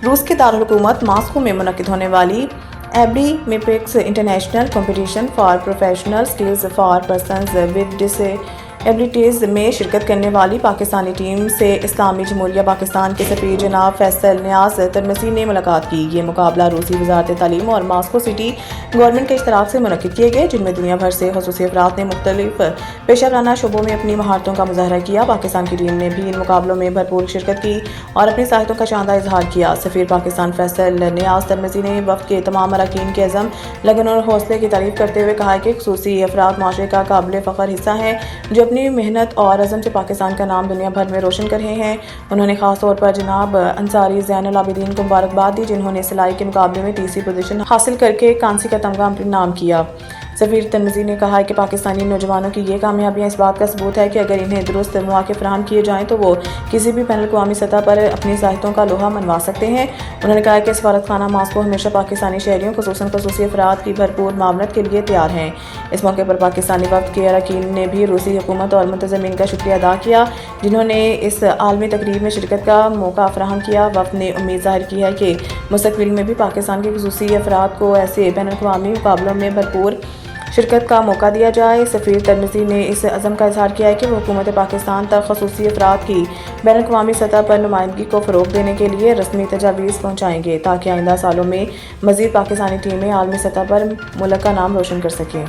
रूस के दारुल-हुकूमत मॉस्को में मुनक्किद होने वाली Abilympics international competition for professional skills for persons with disabilities में शिरकत करने वाली पाकिस्तानी टीम से इस्लामी जमहूरिया पाकिस्तान के सफ़ीर जनाब फैसल नियाज़ तरमसी ने मुलाकात की। ये मुकाबला रूसी वज़ारत तालीम और मॉस्को सिटी गवर्नमेंट के इश्तराक से मुनक्किद किए गए, जिनमें दुनिया भर से ख़ुसूसी अफराद ने मुख्तलिफ पेशा वराना शोबों में अपनी महारतों का मुज़ाहरा किया। पाकिस्तान की टीम ने भी इन मुकाबलों में भरपूर शिरकत की और अपनी साहित्यों का शानदार इजहार किया। सफ़ीर पाकिस्तान फैसल नियाज़ तरमसी ने वफ़द के तमाम अरकान के अज़म, लगन और हौसले की तारीफ़ करते हुए कहा कि ख़ुसूसी अफराद माशरे का काबिल फ़ख्र हिस्सा हैं, जो अपनी मेहनत और अज़म से पाकिस्तान का नाम दुनिया भर में रोशन कर रहे हैं। उन्होंने ख़ास तौर पर जनाब अंसारी ज़ैनुल आबिदीन को मुबारकबाद दी, जिन्होंने सिलाई के मुकाबले में तीसरी पोजीशन हासिल करके कांसी का तमगा अपने नाम किया। सफ़ीर तरमसी ने कहा कि पाकिस्तानी नौजवानों की ये कामयाबियाँ इस बात का सबूत है कि अगर इन्हें दुरुस्त मौके फराहम किए जाएँ तो वो किसी भी बैनुल अक़वामी सतह पर अपनी साहित्यों का लोहा मनवा सकते हैं। उन्होंने कहा कि सफारत खाना मॉस्को हमेशा पाकिस्तानी शहरियों ख़ुसूसन ख़ुसूसी अफराद की भरपूर मावनत के लिए तैयार हैं। इस मौके पर पाकिस्तानी वफ़द के अरकान ने भी रूसी हुकूमत और मुंतज़मीन का शुक्रिया अदा किया, जिन्होंने इस आलमी तकरीब में शिरकत का मौका फराहम किया। वफ़द ने उम्मीद ज़ाहिर की है कि मुस्तक़बिल में भी पाकिस्तान के ख़ुसूसी अफराद को ऐसे बैनुल अक़वामी मुकाबलों में भरपूर शिरकत का मौका दिया जाए। सफ़ीर तरमसी ने इस अज़म का इज़हार किया है कि वो हुकूमत पाकिस्तान तक ख़ुसूसी अफराद की बैनुल अक़वामी सतह पर नुमाइंदगी को फ़रोग़ देने के लिए रस्मी तजावीज़ पहुँचाएँगे, ताकि आइंदा सालों में मज़ीद पाकिस्तानी टीमें आलमी सतह पर मुल्क का नाम रोशन कर सकें।